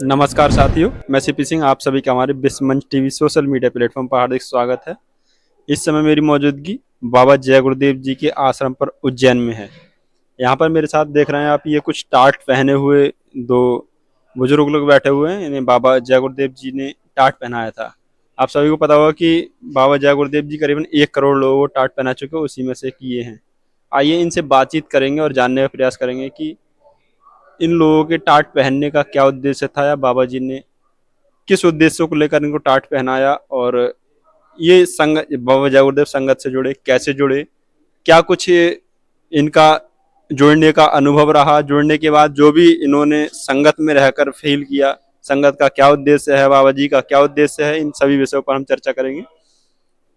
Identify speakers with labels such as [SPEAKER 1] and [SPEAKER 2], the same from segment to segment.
[SPEAKER 1] नमस्कार साथियों, मैं सीपी सिंह। आप सभी का हमारे विश्व मंच टीवी सोशल मीडिया प्लेटफॉर्म पर हार्दिक स्वागत है। इस समय मेरी मौजूदगी बाबा जय गुरुदेव जी के आश्रम पर उज्जैन में है। यहाँ पर मेरे साथ देख रहे हैं आप, ये कुछ टाट पहने हुए दो बुजुर्ग लोग बैठे हुए हैं। इन्हें बाबा जय गुरुदेव जी ने टाट पहनाया था। आप सभी को पता होगा कि बाबा जय गुरुदेव जी करीबन 1 करोड़ लोगों को टाट पहना चुके हैं, उसी में से एक ये हैं। आइए इनसे बातचीत करेंगे और जानने का प्रयास करेंगे कि इन लोगों के टाट पहनने का क्या उद्देश्य था, या बाबा जी ने किस उद्देश्य को लेकर इनको टाट पहनाया, और ये संग बाबा जय गुरुदेव संगत से जुड़े, कैसे जुड़े, क्या कुछ इनका जुड़ने का अनुभव रहा, जुड़ने के बाद जो भी इन्होंने संगत में रहकर फील किया, संगत का क्या उद्देश्य है, बाबा जी का क्या उद्देश्य है, इन सभी विषयों पर हम चर्चा करेंगे।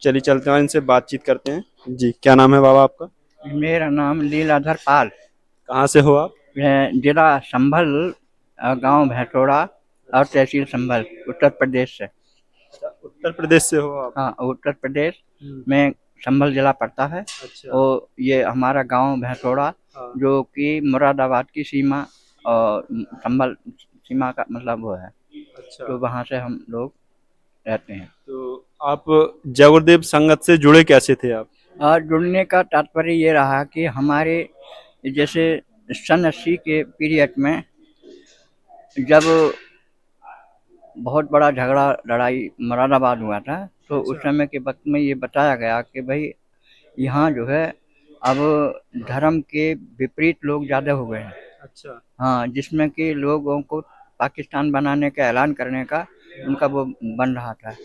[SPEAKER 1] चलिए चलते हैं, इनसे बातचीत करते हैं। जी, क्या नाम है बाबा आपका?
[SPEAKER 2] मेरा नाम लीलाधर पाल।
[SPEAKER 1] कहाँ से हो आप?
[SPEAKER 2] मैं जिला संभल, गांव भैंसोड़ा और तहसील संभल, उत्तर प्रदेश से।
[SPEAKER 1] उत्तर प्रदेश से हो आप?
[SPEAKER 2] हाँ, उत्तर प्रदेश
[SPEAKER 1] हम्म।
[SPEAKER 2] में संभल जिला पड़ता है।
[SPEAKER 1] अच्छा।
[SPEAKER 2] और ये हमारा गांव भैंसोड़ा,
[SPEAKER 1] हाँ।
[SPEAKER 2] जो कि मुरादाबाद की सीमा और संभल सीमा का मतलब वो है।
[SPEAKER 1] अच्छा।
[SPEAKER 2] तो वहाँ से हम लोग रहते हैं।
[SPEAKER 1] तो आप जय गुरुदेव संगत से जुड़े कैसे थे आप?
[SPEAKER 2] और जुड़ने का तात्पर्य ये रहा कि हमारे जैसे सन 80 के पीरियड में जब बहुत बड़ा झगड़ा लड़ाई मुरादाबाद हुआ था, तो उस
[SPEAKER 1] अच्छा।
[SPEAKER 2] समय के वक्त में ये बताया गया कि भाई यहाँ जो है अब धर्म के विपरीत लोग ज़्यादा हो गए हैं।
[SPEAKER 1] अच्छा।
[SPEAKER 2] हाँ, जिसमें कि लोगों को पाकिस्तान बनाने का ऐलान करने का उनका वो बन रहा था।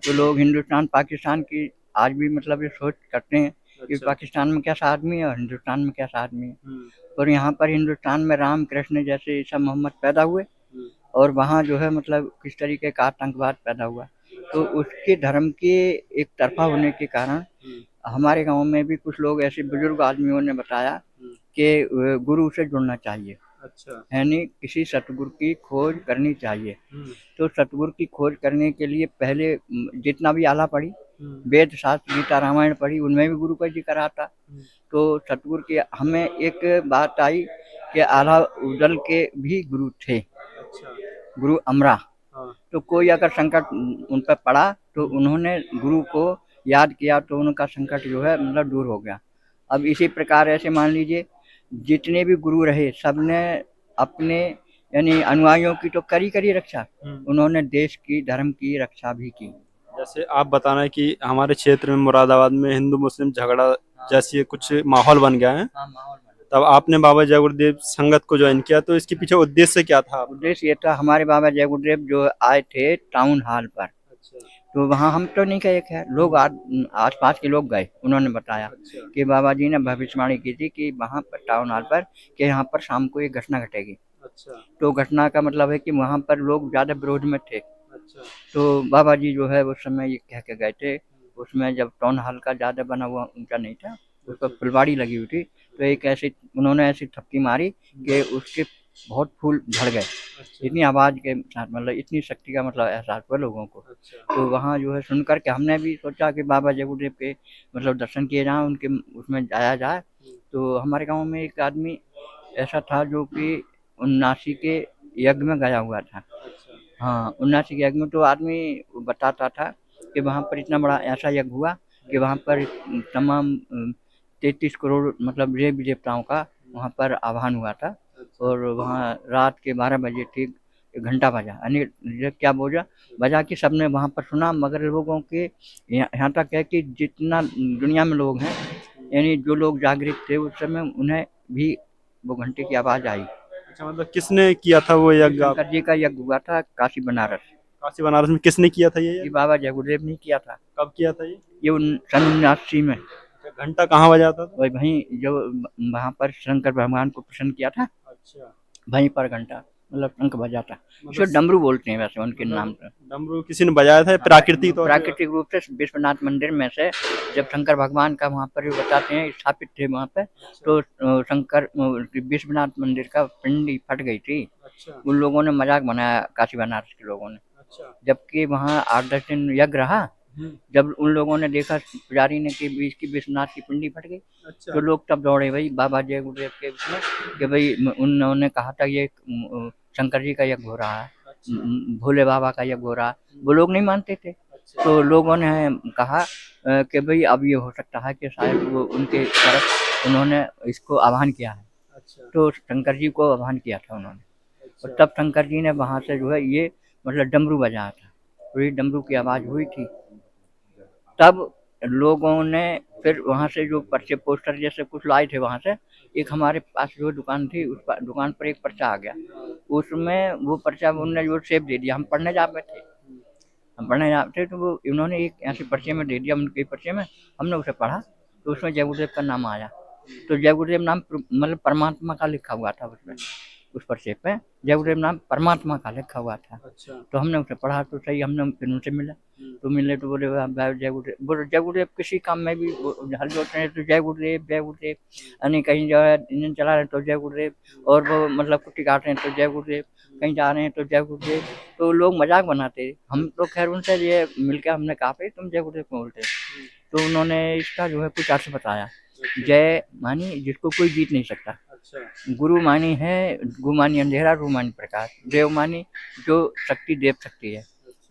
[SPEAKER 2] तो लोग हिंदुस्तान पाकिस्तान की आज भी मतलब ये सोच करते हैं कि
[SPEAKER 1] अच्छा।
[SPEAKER 2] पाकिस्तान में कैसा आदमी है और हिंदुस्तान में कैसा आदमी है।
[SPEAKER 1] हम्म।
[SPEAKER 2] और यहाँ पर हिंदुस्तान में राम कृष्ण जैसे ईसा मोहम्मद पैदा हुए,
[SPEAKER 1] हम्म।
[SPEAKER 2] और वहाँ जो है मतलब किस तरीके का आतंकवाद पैदा हुआ। तो
[SPEAKER 1] अच्छा।
[SPEAKER 2] उसके धर्म के एक तरफा होने के कारण
[SPEAKER 1] हम्म।
[SPEAKER 2] हमारे गांव में भी कुछ लोग ऐसे बुजुर्ग आदमियों ने बताया
[SPEAKER 1] हम्म।
[SPEAKER 2] कि गुरु से जुड़ना चाहिए,
[SPEAKER 1] अच्छा।
[SPEAKER 2] यानी किसी सतगुरु की खोज करनी चाहिए।
[SPEAKER 1] हम्म।
[SPEAKER 2] तो सतगुरु की खोज करने के लिए पहले जितना भी आला पढ़ी,
[SPEAKER 1] हम्म।
[SPEAKER 2] वेद शास्त्र गीता रामायण पढ़ी, उनमें भी गुरु का जिक्र आता।
[SPEAKER 1] हम्म।
[SPEAKER 2] तो सतगुरु की हमें एक बात आई कि आला उदल के भी गुरु थे,
[SPEAKER 1] अच्छा।
[SPEAKER 2] गुरु अमरा।
[SPEAKER 1] हाँ।
[SPEAKER 2] तो कोई अगर संकट उन पर पड़ा तो
[SPEAKER 1] हम्म।
[SPEAKER 2] उन्होंने गुरु को याद किया, तो उनका संकट जो है मतलब दूर हो गया। अब इसी प्रकार ऐसे मान लीजिए जितने भी गुरु रहे सबने अपने यानी अनुयायियों की तो करी रक्षा,
[SPEAKER 1] हम्म।
[SPEAKER 2] उन्होंने देश की धर्म की रक्षा भी की।
[SPEAKER 1] जैसे आप बता रहे हैं कि हमारे क्षेत्र में मुरादाबाद में हिंदू मुस्लिम झगड़ा
[SPEAKER 2] हाँ,
[SPEAKER 1] जैसी कुछ
[SPEAKER 2] हाँ,
[SPEAKER 1] माहौल बन गया है,
[SPEAKER 2] हाँ, माहौल बना।
[SPEAKER 1] तब आपने बाबा जय गुरुदेव संगत को ज्वाइन किया, तो इसके पीछे उद्देश्य क्या था आपका?
[SPEAKER 2] उद्देश्य ये था, हमारे बाबा जय गुरुदेव जो आए थे टाउन हॉल पर,
[SPEAKER 1] अच्छा।
[SPEAKER 2] तो वहाँ हम तो नहीं गए, खैर लोग आस पास के लोग गए। उन्होंने बताया
[SPEAKER 1] अच्छा।
[SPEAKER 2] कि बाबा जी ने भविष्यवाणी की थी कि वहाँ पर टाउन हॉल पर कि यहाँ पर शाम को एक घटना घटेगी।
[SPEAKER 1] अच्छा।
[SPEAKER 2] तो घटना का मतलब है कि वहाँ पर लोग ज़्यादा विरोध में थे।
[SPEAKER 1] अच्छा।
[SPEAKER 2] तो बाबा जी जो है उस समय ये कह के गए थे। उसमें जब टाउन हॉल का ज़्यादा बना हुआ ऊंचा नहीं था, उस पर
[SPEAKER 1] अच्छा।
[SPEAKER 2] फुलवाड़ी लगी हुई थी। तो एक ऐसी उन्होंने ऐसी थपकी मारी कि उसके बहुत फूल झड़ गए।
[SPEAKER 1] अच्छा।
[SPEAKER 2] इतनी आवाज़ के साथ मतलब इतनी शक्ति का मतलब एहसास हुआ लोगों को।
[SPEAKER 1] अच्छा।
[SPEAKER 2] तो वहाँ जो है सुन कर के हमने भी सोचा कि बाबा जय गुरुदेव के मतलब दर्शन किए जाएँ, उनके उसमें जाया जाए। तो हमारे गाँव में एक आदमी ऐसा था जो कि 79 के यज्ञ में गया हुआ था।
[SPEAKER 1] अच्छा।
[SPEAKER 2] हाँ, 79 के यज्ञ में तो आदमी बताता था कि वहाँ पर इतना बड़ा ऐसा यज्ञ हुआ कि वहाँ पर तमाम 33 करोड़ मतलब देवी देवताओं का वहाँ पर आह्वान हुआ था।
[SPEAKER 1] अच्छा।
[SPEAKER 2] और वहाँ रात के 12 बजे ठीक घंटा बजा, यानी ये क्या बजा कि सबने वहाँ पर सुना। मगर लोगों के यहाँ तक है कि जितना दुनिया में लोग हैं, यानी जो लोग जागृत थे उस समय, उन्हें भी वो घंटे की आवाज़ आई।
[SPEAKER 1] अच्छा, मतलब किसने किया था वो
[SPEAKER 2] ये
[SPEAKER 1] यज्ञ आप?
[SPEAKER 2] शंकर जी का यज्ञ हुआ था काशी बनारस।
[SPEAKER 1] काशी बनारस में किसने किया था ये
[SPEAKER 2] ये
[SPEAKER 1] यज्ञ?
[SPEAKER 2] बाबा जय गुरुदेव ने किया था।
[SPEAKER 1] कब किया था ये?
[SPEAKER 2] ये सन 79 में।
[SPEAKER 1] अच्छा, घंटा कहाँ बजाता था?
[SPEAKER 2] वही वहीं जो वहाँ पर शंकर भगवान को प्रसन्न किया था,
[SPEAKER 1] अच्छा।
[SPEAKER 2] वहीं पर घंटा मतलब शंख बजा था। इसको
[SPEAKER 1] मतलब
[SPEAKER 2] डमरू बोलते हैं वैसे उनके नाम
[SPEAKER 1] मतलब
[SPEAKER 2] से।
[SPEAKER 1] डमरू किसी ने बजाया था या प्राकृतिक तौर पे?
[SPEAKER 2] प्राकृतिक रूप से विश्वनाथ मंदिर में से जब शंकर भगवान का वहाँ पर बताते हैं स्थापित थे वहाँ पे,
[SPEAKER 1] अच्छा।
[SPEAKER 2] तो शंकर विश्वनाथ मंदिर का पिंडी फट गई थी।
[SPEAKER 1] अच्छा।
[SPEAKER 2] उन लोगों ने मजाक बनाया, काशी बनारस के लोगों ने।
[SPEAKER 1] अच्छा।
[SPEAKER 2] जबकि वहाँ 8-10 दिन यज्ञ रहा।
[SPEAKER 1] हम्म।
[SPEAKER 2] जब उन लोगों ने देखा पुजारी ने कि इसकी विश्वनाथ की पिंडी फट गई,
[SPEAKER 1] अच्छा।
[SPEAKER 2] तो लोग तब दौड़े भाई बाबा जय गुरुदेव के उसमें कि भाई उन्होंने कहा था ये शंकर जी का यज्ञ हो रहा है। भोले बाबा का यज्ञ हो रहा, वो लोग नहीं मानते थे। तो लोगों ने कहा कि भाई अब ये हो सकता है कि शायद वो उनके तरफ उन्होंने इसको आह्वान किया है। तो शंकर जी को आह्वान किया था उन्होंने, और तब शंकर जी ने वहाँ से जो है ये मतलब डमरू बजाया था, तो ये डमरू की आवाज़ हुई थी। तब लोगों ने फिर वहाँ से जो पर्चे पोस्टर जैसे कुछ लाए थे वहाँ से, एक हमारे पास जो दुकान थी उस दुकान पर एक पर्चा आ गया, उसमें वो पर्चा उन्होंने जो सेब दे दिया, हम पढ़ने जाते थे, हम पढ़ने जाते तो वो उन्होंने एक ऐसे पर्चे में दे दिया, उनके पर्चे में हमने उसे पढ़ा, तो उसमें जय गुरुदेव का नाम आया। तो जय गुरुदेव नाम मतलब परमात्मा का लिखा हुआ था उसमें, उस पर्चे पे जय गुरुदेव नाम परमात्मा का लिखा हुआ था। तो हमने उसे पढ़ा तो सही, हमने फिर उनसे मिला, तो मिले तो बोले जय गुरुदेव, बोले जय गुरुदेव किसी काम में भी हल जोड़ते हैं तो जय गुरुदेव यानी कहीं जो है इंजन चला रहे हैं तो जय गुरुदेव, और वो मतलब कुट्टी काट रहे हैं तो जय गुरुदेव, कहीं जा रहे हैं तो जय गुरुदेव। तो लोग मजाक बनाते, हम तो खैर उनसे ये मिलकर हमने कहा भाई तुम जय गुरुदेव क्यों बोलते, तो उन्होंने इसका जो है कुछ अर्थ बताया। जय मानी जिसको कोई जीत नहीं सकता, गुरु मानी है गु मानी अंधेरा, रू मानी प्रकाश, देव मानी जो शक्ति देव शक्ति है।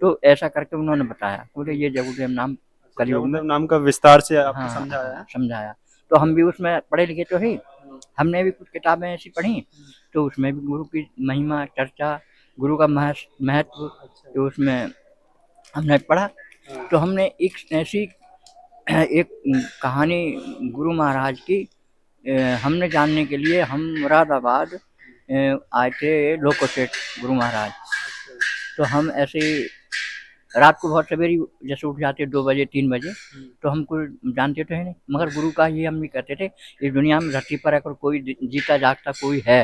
[SPEAKER 2] तो ऐसा करके उन्होंने बताया, बोले ये जय गुरुदेव नाम कलयुग में
[SPEAKER 1] नाम का विस्तार से आपको
[SPEAKER 2] हाँ
[SPEAKER 1] समझाया।
[SPEAKER 2] समझाया। तो हम भी उसमें पढ़े लिखे तो ही, हमने भी कुछ किताबें ऐसी पढ़ी, तो उसमें भी गुरु की महिमा चर्चा, गुरु का महत्व, तो उसमें हमने पढ़ा। तो हमने एक ऐसी एक कहानी गुरु महाराज की हमने जानने के लिए हम मुरादाबाद आए थे, लोको सेठ गुरु महाराज। तो हम ऐसे रात को बहुत सवेरे जैसे उठ जाते 2 बजे 3 बजे, तो हमको जानते तो है नहीं, मगर गुरु का ही हम भी कहते थे इस दुनिया में धरती पर अगर कोई जीता जागता कोई है,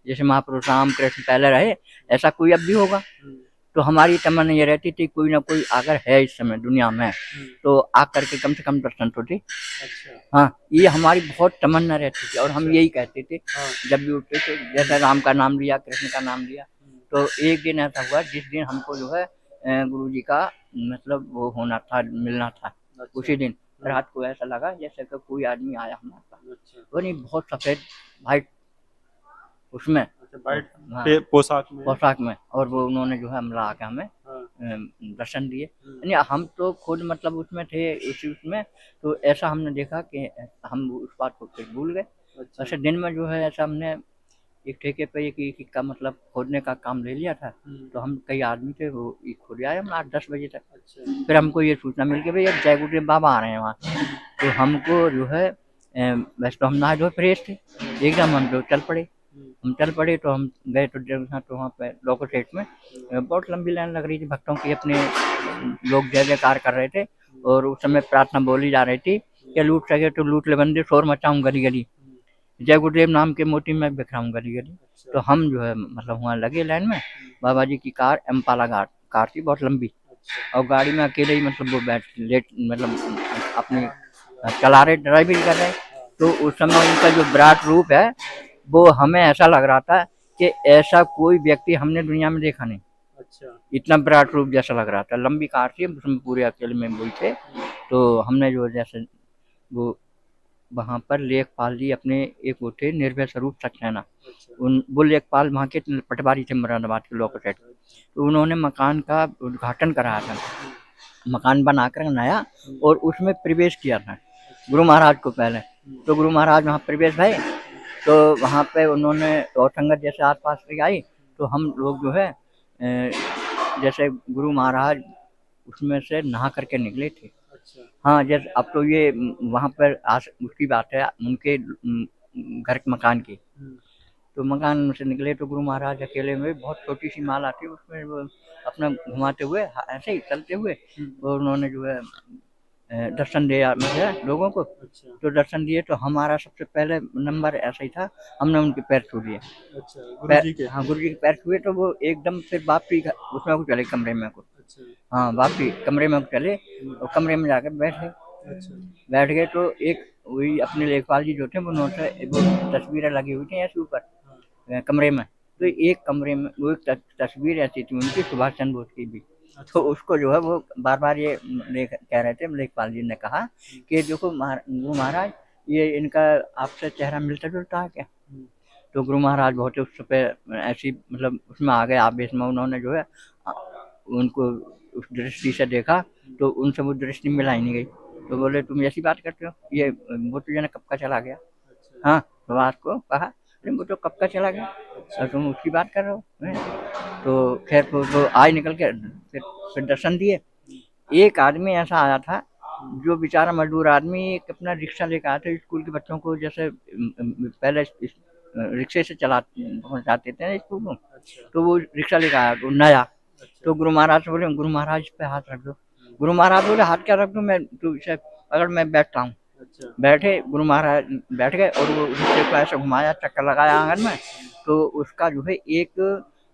[SPEAKER 2] जैसे महापुरुष राम कृष्ण पहले रहे, ऐसा कोई अब भी होगा। तो हमारी तमन्ना ये रहती थी कोई ना कोई अगर है इस समय दुनिया में तो आकर के कम से कम दर्शन तो दे। हाँ, ये हमारी बहुत तमन्ना रहती थी और हम यही कहते थे जब भी उठते थे, जैसे राम का नाम लिया, कृष्ण का नाम लिया। तो एक दिन ऐसा हुआ जिस दिन हमको जो है गुरु जी का मतलब वो होना था, मिलना था। उसी दिन रात को ऐसा लगा जैसे कि कोई आदमी आया हमारे पास, वो नहीं बहुत सफेद वाइट उसमें पोशाक में, और वो उन्होंने जो है हमला आके हमें दर्शन दिए। यानी हम तो खुद मतलब उसमें थे उसमें, तो ऐसा हमने देखा कि हम उस बात को फिर भूल गए। ऐसे दिन में जो है ऐसा हमने एक ठेके पे एक का मतलब खोदने का काम ले लिया था, तो हम कई आदमी थे वो खोद आए हम 8-10 बजे तक। फिर हमको ये सूचना मिल गई भैया जय गुरुदेव बाबा आ रहे हैं वहाँ। तो हमको जो है वैसे तो हम नहा धोए फ्रेश थे एकदम, हम तो चल पड़े। तो हम गए तो वहाँ पे लोको सेठ में बहुत लंबी लाइन लग रही थी भक्तों की, अपने लोग जय जयकार कर रहे थे और उस समय प्रार्थना बोली जा रही थी कि लूट सके तो लूट ले बंदे, शोर मचाऊं गली गली, जय गुरुदेव नाम के मोती में बिखराऊं गली गली। तो हम जो है मतलब वहाँ लगे लाइन में, बाबा जी की कार एम्पाला कार थी बहुत लंबी, और गाड़ी में अकेले ही मतलब वो बैठ लेट मतलब अपनी चला रहे, ड्राइविंग कर रहे। तो उस समय उनका जो विराट रूप है वो हमें ऐसा लग रहा था कि ऐसा कोई व्यक्ति हमने दुनिया में देखा नहीं, इतना विराट रूप जैसा लग रहा था। लंबी कार थी, उसमें पूरे अकेले में वही थे। तो हमने जो जैसे वो वहाँ पर लेखपाल जी अपने एक वो थे निर्भय स्वरूप सक्सेना, उन वो लेखपाल वहाँ के पटवारी थे मुरादाबाद के लोको सेठ। तो उन्होंने मकान का उद्घाटन कराया था, मकान बनाकर नया, और उसमें प्रवेश किया था गुरु महाराज को पहले। तो गुरु महाराज वहाँ प्रवेश भए, तो वहाँ पे उन्होंने और संगत जैसे आस पास से आई, तो हम लोग जो है जैसे गुरु महाराज उसमें से नहा करके निकले थे। हाँ, जैसे अब तो ये वहाँ पर उसकी बात है उनके घर मकान की। तो मकान से निकले तो गुरु महाराज अकेले में बहुत छोटी सी माला थी, उसमें वो अपना घुमाते हुए ऐसे ही चलते हुए, और उन्होंने जो है दर्शन दिया मतलब लोगों को। तो दर्शन दिए तो हमारा सबसे पहले नंबर ऐसा ही था, हमने उनके पैर छू लिए। हाँ, गुरु जी के पैर छुए तो वो एकदम फिर वापसी उसमें को चले कमरे में को। हाँ, वापसी कमरे में चले और कमरे में जाकर बैठ गए। तो एक वही अपने लेखपाल जी जो थे उन्होंने वो तस्वीरें लगी हुई थी ऐसे ऊपर कमरे में। तो एक कमरे में वो एक तस्वीर ऐसी थी उनकी सुभाष चंद्र बोस की भी। तो उसको जो है वो बार बार ये कह रहे थे, लेखपाल जी ने कहा कि देखो गुरु महाराज ये इनका आपसे चेहरा मिलता जुलता है क्या? तो गुरु महाराज बहुत उस पे ऐसी मतलब उसमें आ गए आवेश में, उन्होंने जो है उनको उस दृष्टि से देखा तो उनसे वो दृष्टि मिला ही नहीं गई। तो बोले तुम ऐसी बात करते हो, ये वो तो जना कब का चला गया। हाँ, प्रभास को कहा अरे वो तो कब का चला गया और तुम उसकी बात कर रहे हो हैं? तो खैर तो आज निकल के फिर दर्शन दिए। एक आदमी ऐसा आया था जो बेचारा मजदूर आदमी, एक अपना रिक्शा लेकर आया था स्कूल के बच्चों को, जैसे पहले रिक्शे से चला पहुंचाते थे ना स्कूल में, तो वो रिक्शा लेकर आया तो नया। तो गुरु महाराज से बोले गुरु महाराज पे हाथ रख दो। गुरु महाराज बोले हाथ क्या रख दो, मैं तू इसे अगर मैं बैठता हूँ। बैठे गुरु महाराज बैठ गए और वो रिक्शे को ऐसे घुमाया, चक्कर लगाया आंगन में, तो उसका जो है एक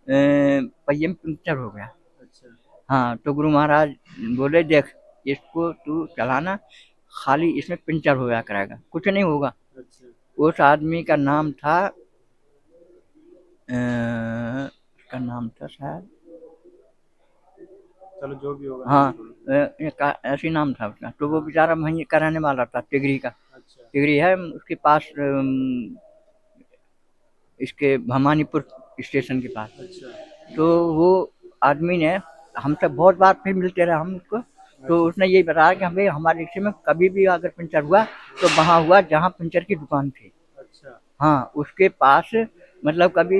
[SPEAKER 2] पहिए में पंक्चर हो गया। हाँ, तो गुरु महाराज बोले देख इसको तू चलाना, खाली इसमें पंचर हो गया करेगा, कुछ नहीं होगा। उस आदमी का नाम था उसका नाम था शायद,
[SPEAKER 1] चलो जो भी होगा।
[SPEAKER 2] हाँ, ऐसी नाम था उसका। तो वो बेचारा वहीं का रहने वाला था, टिगरी का। टिगरी है उसके पास, इसके भवानीपुर स्टेशन के पास। तो वो आदमी ने हमसे बहुत बार फिर मिलते रहे हम उसको, तो उसने यही बताया कि हमें हमारे रिक्शे में कभी भी अगर पंचर हुआ तो वहाँ हुआ जहाँ पंचर की दुकान थी। हाँ, उसके पास मतलब कभी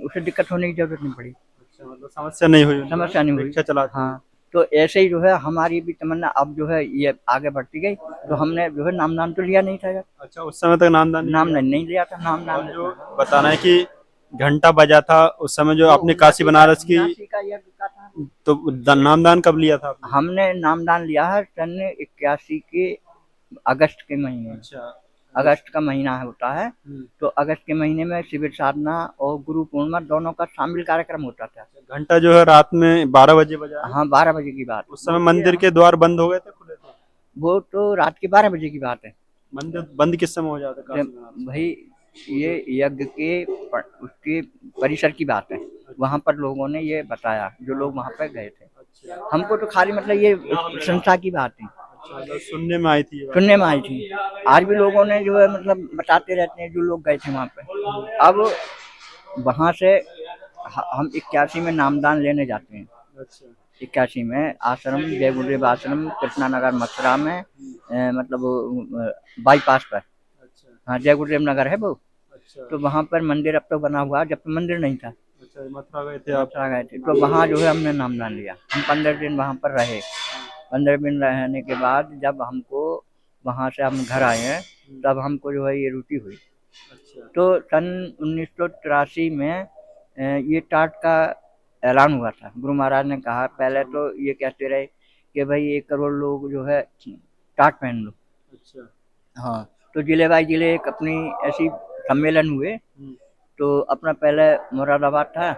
[SPEAKER 2] उसे दिक्कत होने की जरूरत नहीं पड़ी।
[SPEAKER 1] मतलब समस्या नहीं हुई,
[SPEAKER 2] समस्या नहीं हुई।
[SPEAKER 1] रिक्शा चलाते।
[SPEAKER 2] हाँ, तो ऐसे ही जो है हमारी भी तमन्ना अब जो है ये आगे बढ़ती गई। तो हमने जो है नामदान तो लिया नहीं था यार।
[SPEAKER 1] अच्छा, उस समय तक नामदान
[SPEAKER 2] नाम नहीं लिया था, नामदान
[SPEAKER 1] जो बताना है कि घंटा बजा था उस समय जो आपने काशी बनारस की,
[SPEAKER 2] का ये था।
[SPEAKER 1] तो नामदान कब लिया था आपने?
[SPEAKER 2] हमने नामदान लिया है सन 81 के अगस्त के महीने।
[SPEAKER 1] अच्छा,
[SPEAKER 2] अगस्त का महीना होता है, तो अगस्त के महीने में शिविर साधना और गुरु पूर्णिमा दोनों का शामिल कार्यक्रम होता था।
[SPEAKER 1] घंटा जो है रात में 12 बजे बजा।
[SPEAKER 2] हाँ, 12 बजे की बात।
[SPEAKER 1] उस समय मंदिर के द्वार बंद हो गए थे, खुले थे?
[SPEAKER 2] वो तो रात के 12 बजे की बात है।
[SPEAKER 1] मंदिर बंद किस समय हो जाता है?
[SPEAKER 2] भाई ये यज्ञ के उसके परिसर की बात है, वहाँ पर लोगों ने ये बताया जो लोग वहाँ पर गए थे। हमको तो खाली मतलब ये संस्था की बात है,
[SPEAKER 1] सुनने में आई थी,
[SPEAKER 2] सुनने में आई थी। आज भी लोगों ने जो है मतलब बताते रहते हैं जो लोग गए थे वहाँ पे। अब वहाँ से हम 81 में नामदान लेने जाते हैं। 81 में आश्रम जय गुरुदेव आश्रम कृष्णा नगर मथुरा में, मतलब बाईपास पर। हाँ, जय गुरुदेव नगर है वो। तो वहाँ पर मंदिर अब तो बना हुआ, जब तो मंदिर नहीं था।
[SPEAKER 1] मथुरा गए थे आप?
[SPEAKER 2] मथुरा गए थे, तो वहाँ जो है हमने नामदान लिया। हम 15 दिन वहाँ पर रहे। 15 दिन रहने के बाद जब हमको वहाँ से हम घर आए हैं, तब हमको जो है ये रुचि हुई। तो सन 1983 में ये टाट का ऐलान हुआ था। गुरु महाराज ने कहा, पहले तो ये कहते रहे कि भाई 1 करोड़ लोग जो है टाट पहन लो। हाँ, तो जिले बाई जिले एक अपनी ऐसी सम्मेलन हुए। तो अपना पहले मुरादाबाद था,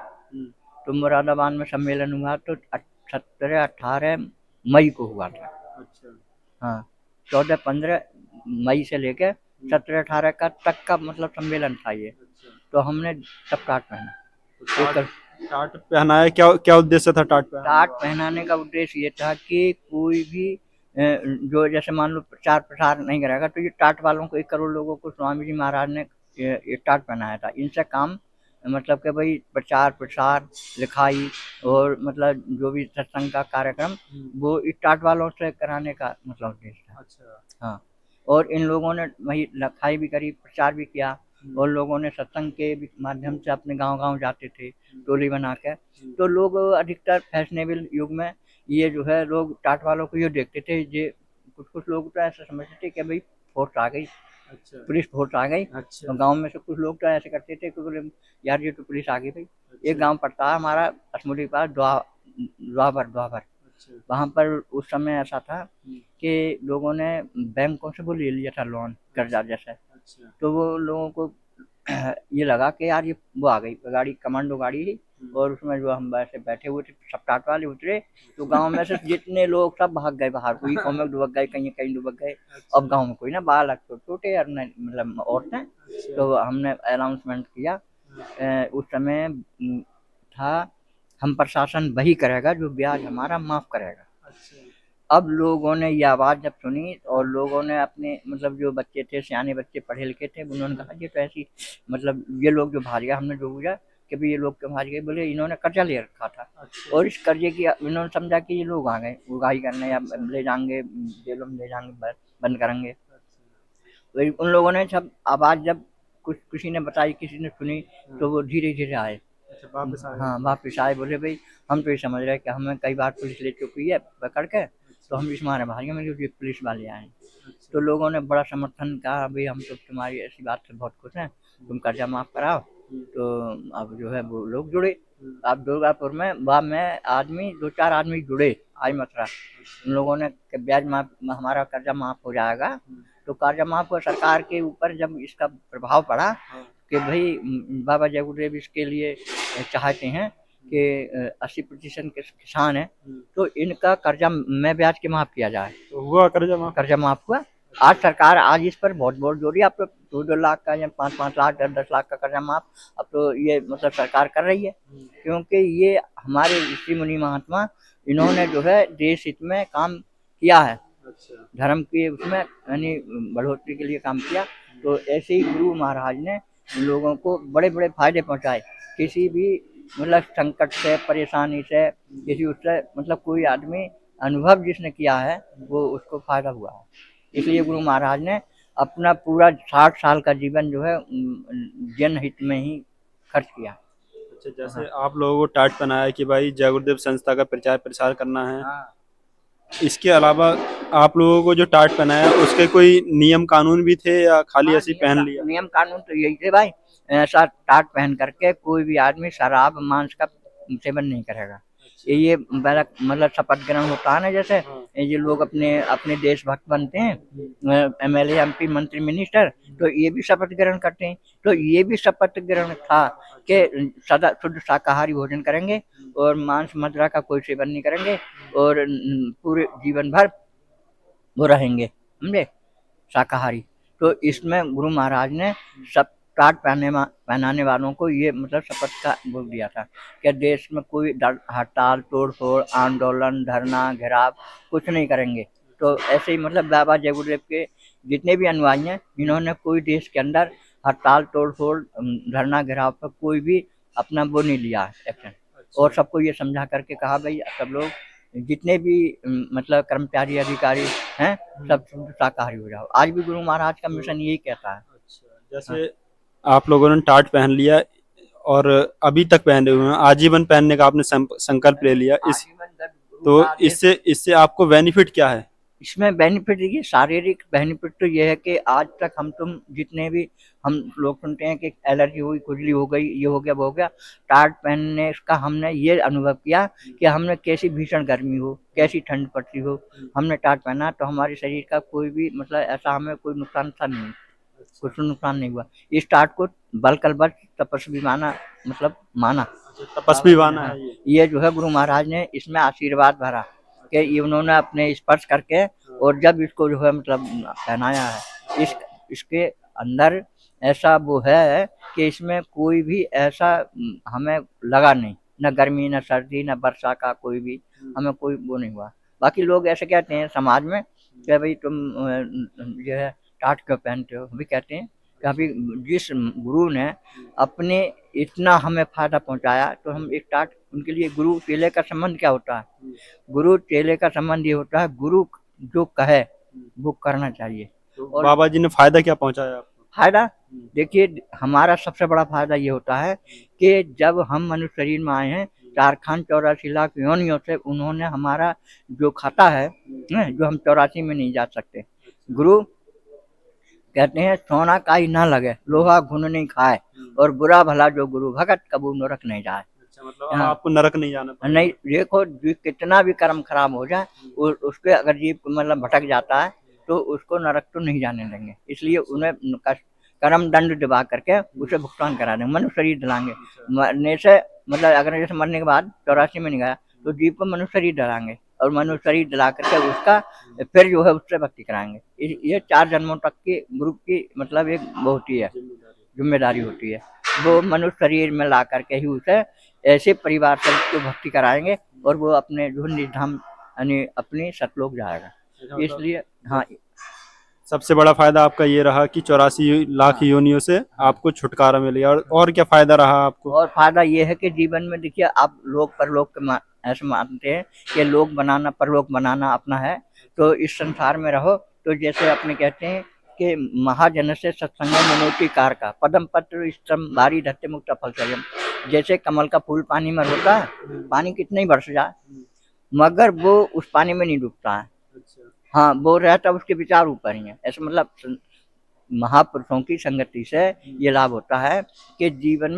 [SPEAKER 2] तो मुरादाबाद में सम्मेलन हुआ तो 17-18 मई को हुआ था। हाँ, 14-15 मई से लेकर 17-18 का तक का मतलब सम्मेलन था ये। तो हमने तब टाट पहना।
[SPEAKER 1] टाट पहनाया, क्या क्या उद्देश्य था टाट पहनाने?
[SPEAKER 2] टाट पहनाने का उद्देश्य ये था कि कोई भी जो जैसे मान लो प्रचार प्रसार नहीं करेगा, तो ये टाट वालों को 1 करोड़ लोगों को स्वामी जी महाराज ने ये टाट पहनाया था। इनसे काम मतलब कि भाई प्रचार प्रसार लिखाई और मतलब जो भी सत्संग का कार्यक्रम वो इस टाट वालों से कराने का मतलब उद्देश्य था। हाँ, और इन लोगों ने वही लिखाई भी करी, प्रचार भी किया, और लोगों ने सत्संग के माध्यम से अपने गांव-गांव जाते थे टोली बना के। तो लोग अधिकतर फैशनेबल युग में ये जो है लोग टाट वालों को ये देखते थे। ये कुछ लोग तो ऐसा समझते थे कि भाई फोर्स आ गई, पुलिस फोर्स आ गई। तो गांव में से कुछ लोग तो ऐसे करते थे कि यार ये तो पुलिस आ गई भाई। एक गांव पड़ता है हमारा असमुली के पास, द्वापर। वहाँ पर उस समय ऐसा था कि लोगों ने बैंकों से वो ले लिया था लोन, कर्जा जैसे। तो वो लोगों को ये लगा कि यार ये वो आ गई गाड़ी, कमांडो गाड़ी थी, और उसमें जो हम वैसे बैठे हुए थे, सब टाट वाले उतरे। तो गांव में से जितने लोग सब भाग गए बाहर, कोई गाँव में डुबक गए, कहीं डुबक गए। अब गांव में कोई ना, बालक छोटे और मतलब औरतें। तो हमने अनाउंसमेंट किया। उस समय था हम प्रशासन वही करेगा जो ब्याज हमारा माफ करेगा। अब लोगों ने ये आवाज़ जब सुनी और लोगों ने अपने मतलब जो बच्चे थे, सियाने बच्चे पढ़े लिखे थे, उन्होंने कहा ये तो ऐसी मतलब ये लोग जो भाग गया, हमने जो पूछा कि भाई ये लोग क्यों भाग गए, बोले इन्होंने कर्जा ले रखा था और इस कर्जे की इन्होंने समझा कि ये लोग आ गए उगाही करने या ले जाएंगे जेलों में ले जाएंगे बंद करेंगे। तो उन लोगों ने सब आवाज़ जब कुछ किसी ने बताई किसी ने सुनी तो वो धीरे धीरे आए।
[SPEAKER 1] अच्छा, वापस आ गए।
[SPEAKER 2] हाँ वापिस आए, बोले भाई हम तो ये समझ रहे हैं कि हमें कई बार पुलिस ले चुकी है पकड़ के, तो हम इस मारे भागे में जो पुलिस वाले आए। तो लोगों ने बड़ा समर्थन कहा, भाई हम तो तुम्हारी ऐसी बात से बहुत खुश हैं, तुम कर्जा माफ कराओ। तो अब जो है वो लोग जुड़े। अब दुर्गापुर में बाद में आदमी 2-4 आदमी जुड़े आई मथुरा, उन लोगों ने कि ब्याज माफ हमारा कर्जा माफ हो जाएगा। तो कर्जा माफ हुआ। सरकार के ऊपर जब इसका प्रभाव पड़ा कि भाई बाबा जय गुरुदेव इसके लिए चाहते हैं कि 80% के किसान हैं तो इनका कर्जा में ब्याज के माफ किया जाए।
[SPEAKER 1] तो हुआ कर्जा माफ?
[SPEAKER 2] कर्जा माफ हुआ। आज सरकार आज इस पर बहुत बहुत जोर दिया। अब तो 2-2 लाख का या 5-5 लाख 10-10 लाख का कर्जा माफ अब तो ये मतलब सरकार कर रही है, क्योंकि ये हमारे ऋषि मुनि महात्मा इन्होंने जो है देश हित में काम किया है, धर्म के उसमें यानी बढ़ोतरी के लिए काम किया। तो ऐसे ही गुरु महाराज ने लोगों को बड़े बड़े फायदे पहुंचाए। किसी भी मतलब संकट से परेशानी से किसी उससे मतलब कोई आदमी अनुभव जिसने किया है वो उसको फायदा हुआ है। इसलिए गुरु महाराज ने अपना पूरा 60 साल का जीवन जो है जनहित में ही खर्च किया।
[SPEAKER 1] अच्छा, जैसे आप लोगों को टाट बनाया कि भाई जय गुरुदेव संस्था का प्रचार प्रसार करना है, इसके अलावा आप लोगों को जो टाट पहनाया उसके कोई नियम कानून भी थे या खाली ऐसे ही पहन लिया?
[SPEAKER 2] नियम कानून तो यही थे भाई, ऐसा टाट पहन करके कोई भी आदमी शराब मांस का सेवन नहीं करेगा। ये मतलब शपथ ग्रहण होता है ना, जैसे ये लोग अपने अपने देशभक्त बनते हैं एमएलए एमपी मंत्री मिनिस्टर, तो ये भी शपथ ग्रहण करते हैं। तो ये भी शपथ ग्रहण था कि सदा शुद्ध शाकाहारी भोजन करेंगे और मांस मदिरा का कोई सेवन नहीं करेंगे और पूरे जीवन भर वो रहेंगे समझे शाकाहारी। तो इसमें गुरु महाराज ने सब टाट पहनाने वालों को ये मतलब शपथ का वो दिया था कि देश में कोई हड़ताल तोड़ फोड़ आंदोलन धरना घेराव कुछ नहीं करेंगे। तो ऐसे ही मतलब बाबा जय गुरुदेव के जितने भी अनुयायी हैं इन्होंने कोई देश के अंदर हड़ताल तोड़ फोड़ धरना घेराव पर कोई भी अपना वो नहीं लिया एक्शन, और सबको ये समझा करके कहा भाई सब लोग जितने भी मतलब कर्मचारी अधिकारी हैं सब शुद्ध शाकाहारी हो जाओ। आज भी गुरु महाराज का मिशन यही कहता है।
[SPEAKER 1] जैसे आप लोगों ने टाट पहन लिया और अभी तक पहने हुए हैं, आजीवन पहनने का आपने संकल्प ले लिया, तो इससे आपको बेनिफिट क्या है?
[SPEAKER 2] इसमें बेनिफिट ये शारीरिक बेनिफिट तो ये है कि आज तक हम तुम जितने भी हम लोग सुनते हैं कि एलर्जी हुई खुजली हो गई ये हो गया वो हो गया, टाट पहनने का हमने ये अनुभव किया कि हमने कैसी भीषण गर्मी हो कैसी ठंड पड़ती हो, हमने टाट पहना तो हमारे शरीर का कोई भी मतलब ऐसा हमें कोई नुकसान था नहीं, कुछ नुकसान नहीं हुआ। इस टाट को बलकल बल तपस्वी माना मतलब माना,
[SPEAKER 1] तपस्वी माना है
[SPEAKER 2] ये जो है गुरु महाराज ने इसमें आशीर्वाद भरा कि ये उन्होंने अपने स्पर्श करके और जब इसको जो है मतलब पहनाया है इसके अंदर ऐसा वो है कि इसमें कोई भी ऐसा हमें लगा नहीं, न गर्मी न सर्दी न वर्षा का कोई भी हमें कोई वो नहीं हुआ। बाकी लोग ऐसे कहते हैं समाज में कि भाई तुम जो है टाट क्यों पहनते हो, भी कहते हैं कि अभी जिस गुरु ने अपने इतना हमें फायदा पहुंचाया तो हम एक टाट उनके लिए। गुरु चेले का संबंध क्या होता है? गुरु चेले का संबंध ये होता है गुरु जो कहे वो करना चाहिए।
[SPEAKER 1] और बाबा जी ने फायदा क्या पहुंचाया आपको?
[SPEAKER 2] फायदा देखिए हमारा सबसे बड़ा फायदा ये होता है कि जब हम मनुष्य शरीर में आए हैं 484 लाख योनियों से उन्होंने हमारा जो खाता है जो हम 84 में नहीं जा सकते। गुरु कहते हैं सोना काई ना लगे लोहा घुन नहीं खाए और बुरा भला जो गुरु भगत कबू नरक नहीं जाए।
[SPEAKER 1] मतलब आपको नरक नहीं जाना पड़ेगा।
[SPEAKER 2] नहीं देखो कितना भी कर्म खराब हो जाए उसके अगर जीव मतलब भटक जाता है तो उसको नरक तो नहीं जाने देंगे, इसलिए उन्हें कर्म दंड दिवा करके उसे भुगतान करा देंगे, मनुष्य शरीर दिलाएंगे। मरने से मतलब अगर जैसे मरने के बाद 84 में नहीं गया तो जीव को मनुष्य शरीर दिलाएंगे और मनुष्य शरीर दिला करके उसका फिर जो है उससे भक्ति कराएंगे। ये 4 जन्मों तक की गुरु की मतलब एक वो होती है जिम्मेदारी होती है, वो मनुष्य शरीर में ला करके ही उसे ऐसे परिवार से उसको भक्ति कराएंगे और वो अपने जो निज धाम यानी अपनी सतलोक जाएगा। इसलिए हाँ
[SPEAKER 1] सबसे बड़ा फायदा आपका ये रहा कि 84 लाख
[SPEAKER 2] हाँ
[SPEAKER 1] योनियों से आपको छुटकारा मिल गया। और क्या फायदा रहा आपको?
[SPEAKER 2] और फायदा ये है कि जीवन में देखिए आप लोक परलोक के ऐसे मानते हैं कि लोक बनाना परलोक बनाना अपना है। तो इस संसार में रहो तो जैसे अपने कहते हैं कि महाजन से सत्संग मनोटी कार का पदम पत्र स्तंभ भारी धत्ते मुक्त फल संयम। जैसे कमल का फूल पानी में होता है, पानी कितना ही बरस जाए मगर वो उस पानी में नहीं डूबता है। हाँ वो रहता उसके विचार ऊपर ही है। ऐसा मतलब महापुरुषों की संगति से ये लाभ होता है कि जीवन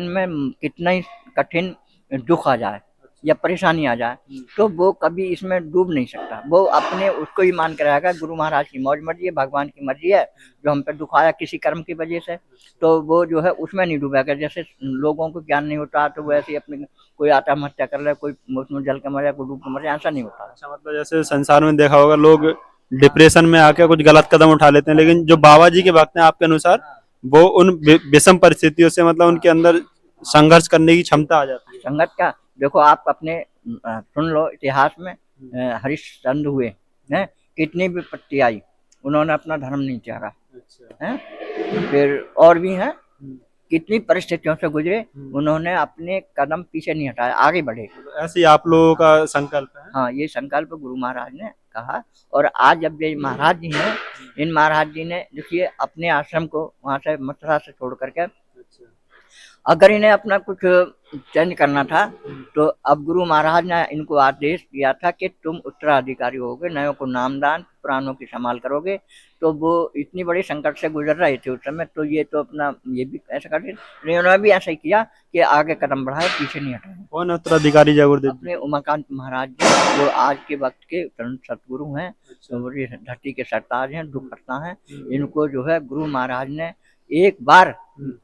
[SPEAKER 2] में कितना ही कठिन दुख आ जाए या परेशानी आ जाए तो वो कभी इसमें डूब नहीं सकता। वो अपने उसको ही मान कर रहेगा गुरु महाराज की मौज मर्जी है, भगवान की मर्जी है, जो हम पे दुख आया किसी कर्म की वजह से तो वो जो है उसमें नहीं डूबेगा। जैसे लोगों को ज्ञान नहीं होता तो वो ऐसे ही अपने कोई आत्महत्या कर ले, कोई उसमें जल के मर जाए, कोई डूब के मर जाए, ऐसा नहीं होता।
[SPEAKER 1] अच्छा, मतलब जैसे संसार में देखा होगा लोग डिप्रेशन में आके कुछ गलत कदम उठा लेते हैं, लेकिन जो बाबा जी के भक्त हैं आपके अनुसार वो उन विषम परिस्थितियों से मतलब उनके अंदर संघर्ष करने की क्षमता आ जाती है।
[SPEAKER 2] संगत का देखो आप अपने सुन लो इतिहास में हरिश्चंद्र हुए हैं, कितनी विपत्ति आई उन्होंने अपना धर्म नहीं त्यागा है। फिर और भी हैं कितनी परिस्थितियों से गुजरे उन्होंने अपने कदम पीछे नहीं हटाए, आगे बढ़े।
[SPEAKER 1] ऐसे ही आप लोगों का संकल्प है।
[SPEAKER 2] हाँ ये संकल्प गुरु महाराज ने कहा और आज जब ये महाराज जी हैं इन महाराज जी ने देखिए अपने आश्रम को वहां से मथुरा से छोड़ करके अगर इन्हें अपना कुछ चेंज करना था तो अब गुरु महाराज ने इनको आदेश दिया था कि तुम उत्तराधिकारी होगे, नयों को नामदान पुरानों की संभाल करोगे। तो वो इतनी बड़ी संकट से गुजर रहे थे उस समय तो ये तो अपना ये भी ऐसा करते उन्होंने भी ऐसा ही किया कि आगे कदम बढ़ाए पीछे नहीं हटाए।
[SPEAKER 1] कौन है उत्तराधिकारी जय गुरुदेव?
[SPEAKER 2] अपने उमाकांत महाराज जी जो आज के वक्त के सतगुरु हैं, धरती के सरताज हैं, दुख करता हैं। इनको जो है गुरु महाराज ने एक बार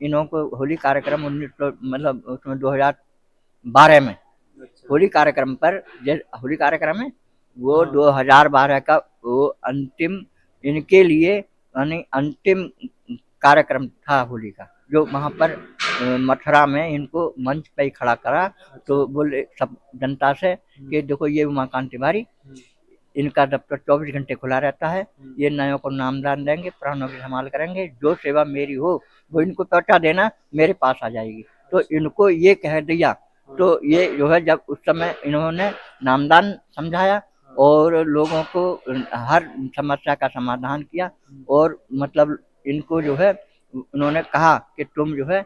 [SPEAKER 2] इन्हों को होली कार्यक्रम 1900 मतलब उसमें 2012 में होली कार्यक्रम पर होली कार्यक्रम है वो 2012 का वो अंतिम इनके लिए यानी अंतिम कार्यक्रम था होली का, जो वहाँ पर मथुरा में इनको मंच पे ही खड़ा करा। तो बोले सब जनता से कि देखो ये उमाकांत तिवारी इनका दफ्तर 24 घंटे खुला रहता है, ये नयों को नामदान देंगे, पुरानों की संभाल करेंगे, जो सेवा मेरी हो वो इनको पहुंचा देना, मेरे पास आ जाएगी। तो इनको ये कह दिया तो ये जो है जब उस समय इन्होंने नामदान समझाया और लोगों को हर समस्या का समाधान किया और मतलब इनको जो है उन्होंने कहा कि तुम जो है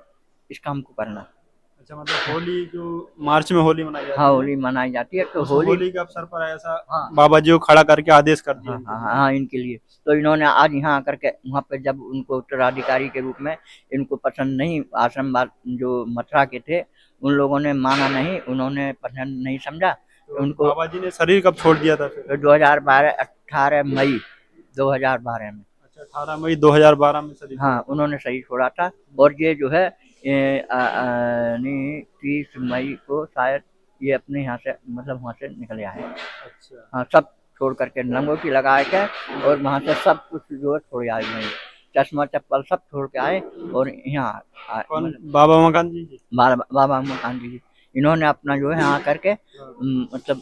[SPEAKER 2] इस काम को करना।
[SPEAKER 1] अच्छा, मतलब होली जो मार्च में होली मनाई जाती है।
[SPEAKER 2] हाँ होली मनाई जाती है तो
[SPEAKER 1] होली के अवसर पर ऐसा बाबा जी को खड़ा करके आदेश कर दिया।
[SPEAKER 2] हाँ इनके लिए तो इन्होंने आज यहाँ आकर के वहाँ पे जब उनको उत्तराधिकारी के रूप में इनको पसंद नहीं, आश्रम जो मथुरा के थे उन लोगों ने माना नहीं, उन्होंने पसंद नहीं समझा तो उनको
[SPEAKER 1] बाबा जी ने शरीर कब छोड़ दिया था फिर?
[SPEAKER 2] 2012 18 मई 2012 में।
[SPEAKER 1] अच्छा, 18 मई 2012 में शरीर।
[SPEAKER 2] हाँ उन्होंने शरीर छोड़ा था और ये जो है 30 मई को शायद ये अपने यहाँ से मतलब वहाँ से निकल आए। अच्छा। हाँ सब छोड़ करके लंगोटी लगा के और वहाँ से सब कुछ जो है छोड़ आए, वहीं चश्मा चप्पल सब छोड़ के आए और यहाँ
[SPEAKER 1] बाबा उमाकांत जी
[SPEAKER 2] बाबा उमाकांत जी इन्होंने अपना जो है यहाँ करके मतलब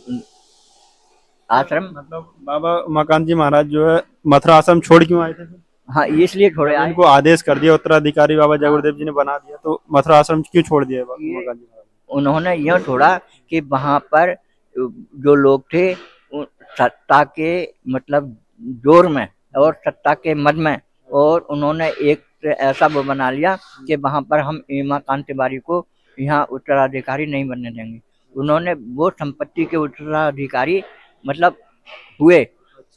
[SPEAKER 2] आश्रम
[SPEAKER 1] मतलब बाबा उमाकांत जी महाराज जो है मथुरा आश्रम छोड़ क्यों आए थे?
[SPEAKER 2] हाँ इसलिए छोड़े आए,
[SPEAKER 1] इनको आदेश कर दिया उत्तराधिकारी बाबा जय गुरुदेव जी ने बना दिया तो मथुरा आश्रम क्यों छोड़ दिया उमाकांत जी?
[SPEAKER 2] उन्होंने यह छोड़ा कि वहाँ पर जो लोग थे सत्ता के मतलब जोर में और सत्ता के मद में और उन्होंने एक ऐसा वो बना लिया कि वहाँ पर हम उमाकांत तिवारी को यहाँ उत्तराधिकारी नहीं बनने देंगे। उन्होंने वो संपत्ति के उत्तराधिकारी मतलब हुए,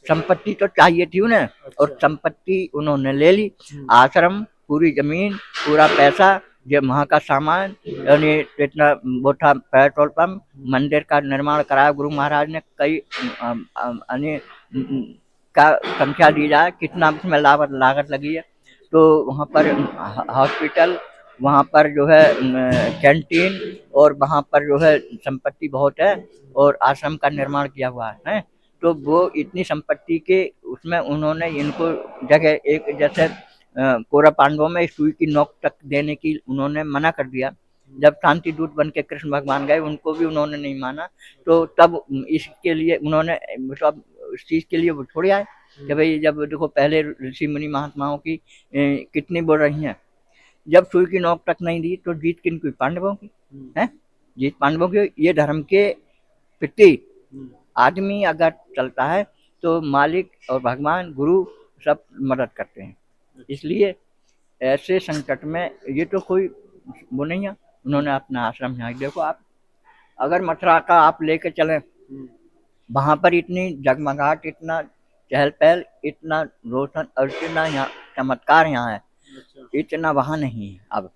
[SPEAKER 2] संपत्ति तो चाहिए थी उन्हें और संपत्ति उन्होंने ले ली, आश्रम पूरी जमीन पूरा पैसा जो वहाँ का सामान यानी इतना वो था, पेट्रोल पंप, मंदिर का निर्माण कराया गुरु महाराज ने। कई का संख्या दी जाए कितना उसमें लागत लगी है। तो वहाँ पर हॉस्पिटल, वहाँ पर जो है कैंटीन और वहाँ पर जो है संपत्ति बहुत है और आश्रम का निर्माण किया हुआ है। तो वो इतनी संपत्ति के उसमें उन्होंने इनको जगह एक जैसे कोरा पांडवों में सुई की नोक तक देने की उन्होंने मना कर दिया जब शांति दूत बन के कृष्ण भगवान गए, उनको भी उन्होंने नहीं माना, तो तब इसके लिए उन्होंने मतलब इस चीज़ के लिए वो छोड़ आए कि भाई जब देखो पहले ऋषि मुनि महात्माओं की कितनी बोल रही हैं, जब सुई की नोक तक नहीं दी तो जीत किन की, पांडवों की है, जीत पांडवों की। ये धर्म के प्रति आदमी अगर चलता है तो मालिक और भगवान गुरु सब मदद करते हैं। इसलिए ऐसे संकट में ये तो कोई वो नहीं है, उन्होंने अपना आश्रम यहाँ देखो आप, अगर मथुरा का आप लेके चलें, वहाँ पर इतनी जगमगाहट, इतना चहल पहल, इतना रोशन और इतना यहाँ चमत्कार यहाँ है, इतना वहाँ नहीं है अब,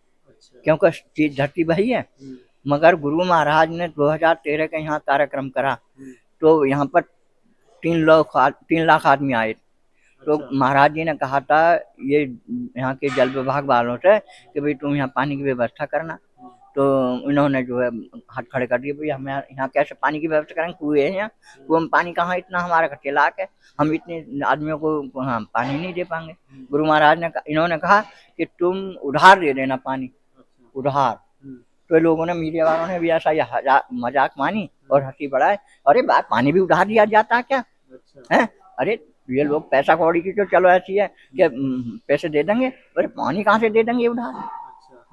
[SPEAKER 2] क्योंकि चीज धरती वही है। मगर गुरु महाराज ने 2013 का यहाँ कार्यक्रम करा तो यहाँ पर 3 लाख आदमी आए। तो महाराज जी ने कहा था ये यहाँ के जल विभाग वालों से कि भाई तुम यहाँ पानी की व्यवस्था करना, तो इन्होंने जो है हाथ खड़े कर दिए, भाई हम यहाँ कैसे पानी की व्यवस्था करेंगे, कुएं हैं यहाँ, कुएं में पानी कहाँ, इतना हमारा कच्चे लाख है, हम इतने आदमियों को हाँ पानी नहीं दे पाएंगे। गुरु महाराज ने इन्होंने कहा कि तुम उधार दे देना पानी, उधार। तो लोगों ने, मीडिया वालों ने भी ऐसा मजाक मानी और हंसी बढ़ाए, अरे बात पानी भी उधार दिया जाता है क्या है, अरे ये लोग पैसा कौड़ी की तो चलो ऐसी है कि पैसे दे देंगे, अरे पानी कहाँ से दे देंगे उधार,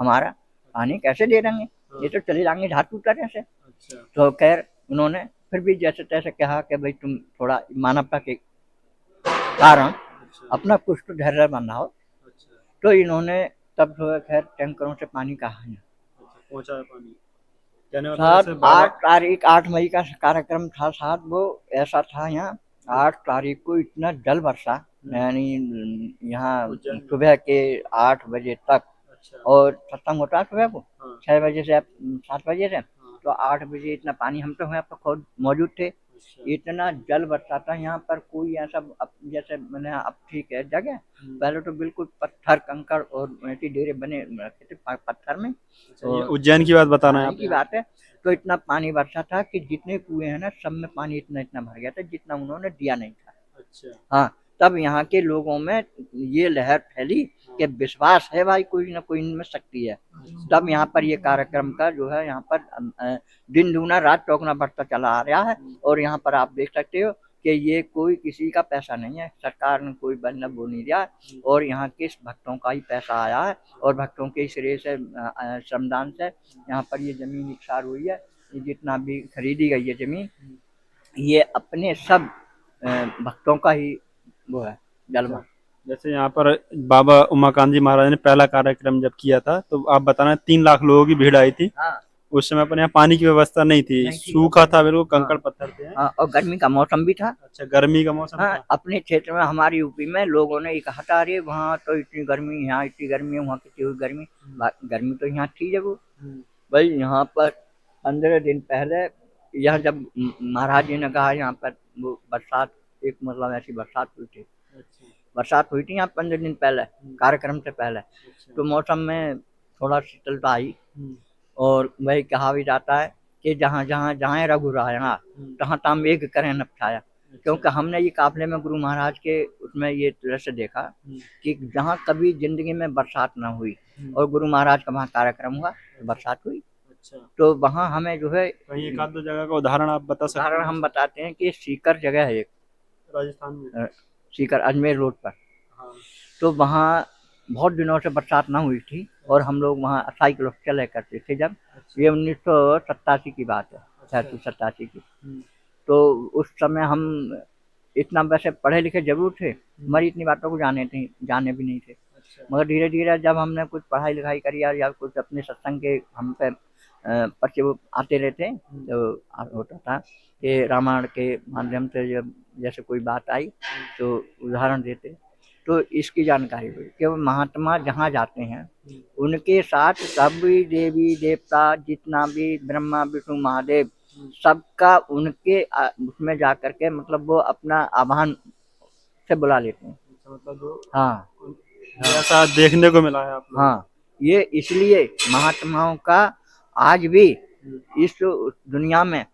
[SPEAKER 2] हमारा पानी कैसे दे देंगे, ये तो चले जाएंगे धातु तरह से। तो खैर उन्होंने फिर भी जैसे तैसे कहा कि भाई तुम थोड़ा मानवता के कारण अपना कुछ तो धैर्य बनाओ। तो इन्होंने तब जो है खैर टैंकरों से पानी कहा है
[SPEAKER 1] पहुंचा है पानी, कहने
[SPEAKER 2] सात 8 मई का कार्यक्रम था साहब, वो ऐसा था यहाँ 8 तारीख को इतना जल वर्षा, यानी यहाँ सुबह के 8 बजे तक, और सत्संग होता है सुबह को 6 बजे से 7 बजे से, तो 8 बजे इतना पानी, हम तो यहाँ पर खुद मौजूद थे, इतना जल बरसा था यहाँ पर। कोई ऐसा जैसे मैंने अब ठीक है जगह, पहले तो बिल्कुल पत्थर कंकड़ और ऐसी डेरे बने रखे थे पत्थर में।
[SPEAKER 1] तो उज्जैन की बात बताना है
[SPEAKER 2] की बात है, तो इतना पानी बरसा था कि जितने कुएं हैं ना सब में पानी इतना इतना भर गया था जितना उन्होंने दिया नहीं था।
[SPEAKER 1] अच्छा।
[SPEAKER 2] हाँ, तब यहाँ के लोगों में ये लहर फैली कि विश्वास है भाई कोई ना कोई इनमें शक्ति है। तब यहाँ पर ये कार्यक्रम का जो है यहाँ पर दिन दूना रात चौगुना बढ़ता चला आ रहा है। और यहाँ पर आप देख सकते हो कि ये कोई किसी का पैसा नहीं है, सरकार ने कोई बदला वो नहीं दिया, और यहाँ के भक्तों का ही पैसा आया है, और भक्तों के श्रेय से श्रमदान से यहाँ पर ये जमीन इकसार हुई है। जितना भी खरीदी गई है जमीन, ये अपने सब भक्तों का ही वो है जलवा।
[SPEAKER 1] जैसे यहाँ पर बाबा उमाकांत जी महाराज ने पहला कार्यक्रम जब किया था, तो आप बताना 3 लाख लोगों की भीड़ आई थी।
[SPEAKER 2] हाँ।
[SPEAKER 1] उस समय अपने यहाँ पानी की व्यवस्था नहीं थी, सूखा था बिल्कुल, कंकड़ पत्थर थे।
[SPEAKER 2] हाँ, और गर्मी का मौसम भी था।
[SPEAKER 1] अच्छा, गर्मी का मौसम
[SPEAKER 2] हाँ,
[SPEAKER 1] था।
[SPEAKER 2] अपने क्षेत्र में हमारी यूपी में लोगों ने कहा था अरे वहाँ तो इतनी गर्मी, यहाँ इतनी गर्मी है, वहाँ कितनी हुई गर्मी, गर्मी तो यहाँ थी जब भाई। यहाँ पर 15 दिन पहले यह जब महाराज जी ने कहा यहाँ पर वो बरसात, एक मतलब ऐसी बरसात हुई थी, बरसात हुई थी यहाँ 15 दिन पहले कार्यक्रम से पहले। तो मौसम में थोड़ा शीतलता आई, और वही कहा भी जाता है कि जहाँ जहाँ जहाँ रघुराया तहाँ तहाँ मेघ करें न छाया। क्योंकि हमने ये काफले में गुरु महाराज के उसमें ये दृश्य देखा कि जहाँ कभी जिंदगी में बरसात ना हुई और गुरु महाराज का वहाँ कार्यक्रम हुआ तो बरसात हुई। तो वहाँ हमें जो है
[SPEAKER 1] एक आध दो जगह का उदाहरण आप बता सकते हैं?
[SPEAKER 2] उदाहरण हम बताते हैं कि सीकर जगह है एक
[SPEAKER 1] राजस्थान में,
[SPEAKER 2] सीकर अजमेर रोड पर। तो वहाँ बहुत दिनों से बरसात ना हुई थी, और हम लोग वहाँ साइकिल चले करते थे जब, ये 1987 की बात है, 87 की। तो उस समय हम इतना वैसे पढ़े लिखे जरूर थे, हमारी इतनी बातों को जाने भी नहीं थे। मगर धीरे धीरे जब हमने कुछ पढ़ाई लिखाई करी या कुछ अपने सत्संग के हम पे पर्चे वो आते रहते, तो होता था कि रामायण के माध्यम से जब जैसे कोई बात आई तो उदाहरण देते, तो इसकी जानकारी हुई कि महात्मा जहाँ जाते हैं उनके साथ सभी देवी देवता जितना भी ब्रह्मा विष्णु महादेव सबका उनके उसमें जा करके मतलब वो अपना आह्वान से बुला लेते हैं।
[SPEAKER 1] मतलब
[SPEAKER 2] हाँ,
[SPEAKER 1] ऐसा देखने को मिला है आपको?
[SPEAKER 2] हाँ, ये इसलिए महात्माओं का आज भी इस दुनिया में,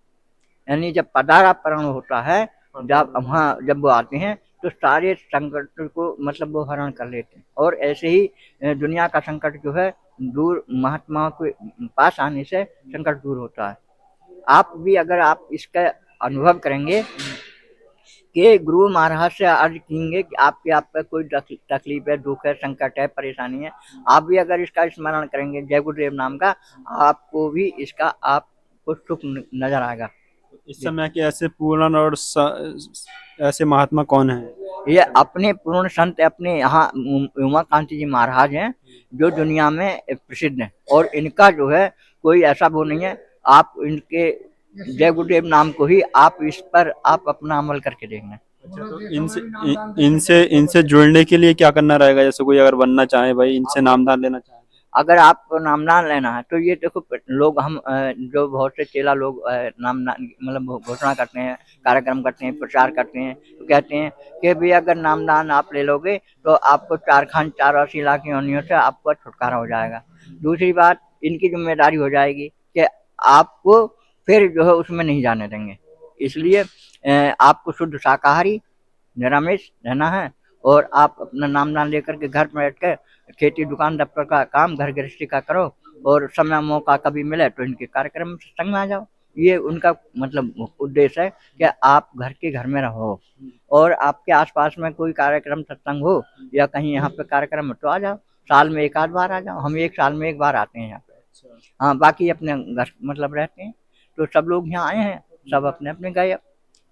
[SPEAKER 2] यानी जब पदार्पण होता है, जब वहाँ जब वो आते हैं तो सारे संकट को मतलब वो हरण कर लेते हैं, और ऐसे ही दुनिया का संकट जो है दूर महात्माओं के पास आने से संकट दूर होता है। आप भी अगर आप इसका अनुभव करेंगे कि गुरु महाराज से अर्ज करेंगे कि आपके आप पे कोई तकलीफ है, दुख है, संकट है, परेशानी है, आप भी अगर इसका स्मरण करेंगे जय गुरुदेव नाम का, आपको भी इसका आपको सुख नजर आएगा।
[SPEAKER 1] इस समय के ऐसे पूर्ण और ऐसे महात्मा कौन है?
[SPEAKER 2] ये अपने पूर्ण संत अपने यहाँ उमाकांत जी महाराज हैं, जो दुनिया में प्रसिद्ध हैं, और इनका जो है कोई ऐसा वो नहीं है। आप इनके जय गुरुदेव नाम को ही आप इस पर आप अपना अमल करके देखना।
[SPEAKER 1] अच्छा, तो इनसे इनसे जुड़ने के लिए क्या करना रहेगा? जैसे कोई अगर बनना चाहे भाई, इनसे नामदान लेना चाहे,
[SPEAKER 2] अगर आपको नामदान लेना है तो ये देखो लोग हम जो बहुत से चेला लोग नामदान मतलब घोषणा करते हैं, कार्यक्रम करते हैं, प्रचार करते हैं, तो कहते हैं कि भी अगर नामदान आप ले लोगे तो आपको 84 लाख योनियों से आपका छुटकारा हो जाएगा। दूसरी बात, इनकी जिम्मेदारी हो जाएगी कि आपको फिर जो है उसमें नहीं जाने देंगे। इसलिए आपको शुद्ध शाकाहारी निरामिष रहना है, और आप अपना नामदान लेकर के घर में बैठ कर खेती दुकान दफ्तर का काम घर गृहस्थी का करो, और समय मौका कभी मिले तो इनके कार्यक्रम सत्संग में आ जाओ। ये उनका मतलब उद्देश्य है कि आप घर के घर में रहो, और आपके आसपास में कोई कार्यक्रम सत्संग हो या कहीं यहाँ पे कार्यक्रम हो तो आ जाओ, साल में एक आध बार आ जाओ। हम एक साल में एक बार आते हैं यहाँ पे। हाँ, बाकी अपने घर मतलब रहते हैं। तो सब लोग यहाँ आए हैं, सब अपने अपने गए,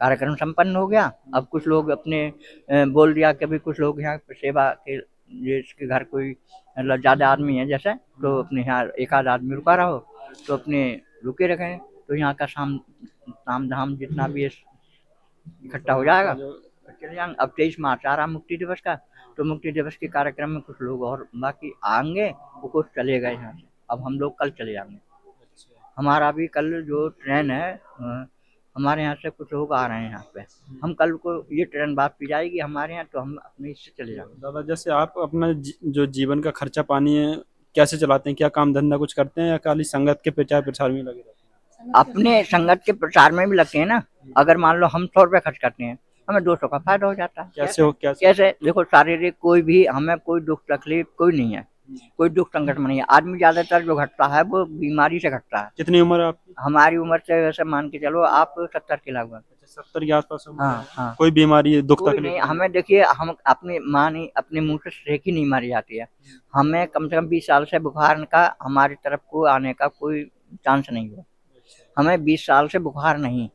[SPEAKER 2] कार्यक्रम संपन्न हो गया। अब कुछ लोग अपने बोल दिया कि भी कुछ लोग यहाँ पे सेवा के, जिसके घर कोई मतलब ज़्यादा आदमी है जैसे, तो अपने यहाँ एक आध आदमी रुका रहो तो अपने रुके रखें, तो यहाँ का ताम धाम जितना भी इकट्ठा हो जाएगा चले जाएंगे। अब 23 मार्च आ रहा मुक्ति दिवस का, तो मुक्ति दिवस के कार्यक्रम में कुछ लोग और बाकी आएंगे, वो कुछ चले गए यहाँ से। अब हम लोग कल चले जाएंगे। हमारा भी कल जो ट्रेन है, हमारे यहाँ से कुछ लोग आ रहे हैं यहाँ पे, हम कल को ये ट्रेन वापसी जाएगी हमारे यहाँ, तो हम अपने इससे चले जाएंगे।
[SPEAKER 1] दादा जैसे आप अपना जो जीवन का खर्चा पानी है कैसे चलाते हैं? क्या काम धंधा कुछ करते हैं या खाली संगत के प्रचार प्रसार में लगे रहते हैं?
[SPEAKER 2] अपने संगत के प्रचार में भी लगते हैं ना। अगर मान लो हम 100 रुपये खर्च करते हैं, हमें 200 का फायदा हो जाता है। कैसे देखो, शारीरिक कोई भी हमें कोई दुख तकलीफ कोई नहीं है, कोई दुख संकट में नहीं है। आदमी ज्यादातर जो घटता है वो बीमारी से घटता है।
[SPEAKER 1] कितनी उम्र है आपकी?
[SPEAKER 2] हमारी उम्र से वैसे मान के चलो आप 70 के लगभग।
[SPEAKER 1] 70 के आसपास?
[SPEAKER 2] हाँ हाँ।
[SPEAKER 1] कोई बीमारी दुख
[SPEAKER 2] कोई
[SPEAKER 1] तकलीफ
[SPEAKER 2] नहीं, हमें देखिए, हम अपनी माँ नहीं, अपने मुंह से सेकी नहीं मारी जाती है। हमें कम से कम 20 साल से बुखार का हमारी तरफ को आने का कोई चांस नहीं हुआ। हमें 20 साल से बुखार नहीं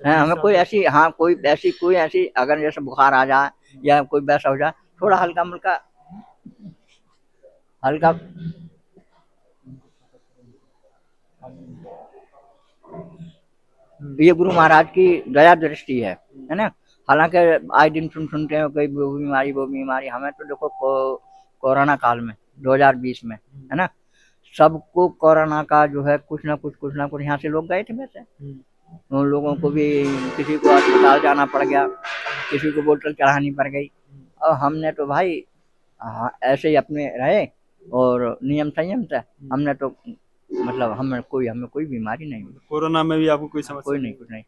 [SPEAKER 2] है। हमें कोई ऐसी, हाँ कोई ऐसी अगर जैसे बुखार आ जाए या कोई वैसा हो जाए, थोड़ा हल्का मुल्का हल्का ये गुरु महाराज की दया दृष्टि है ना। हालांकि आए दिन सुनते हैं कोई वो बीमारी। हमें तो देखो कोरोना काल में 2020 में है ना, सबको कोरोना का जो है कुछ ना कुछ यहाँ से लोग गए थे वैसे, उन लोगों को भी किसी को अस्पताल जाना पड़ गया, किसी को बोतल चढ़ानी पड़ गई। और हमने तो भाई ऐसे ही अपने रहे और नियम संयम से हमने तो मतलब हमें कोई बीमारी नहीं हुई।
[SPEAKER 1] कोरोना में भी आपको कोई समस्या?
[SPEAKER 2] कोई नहीं, कुछ नहीं।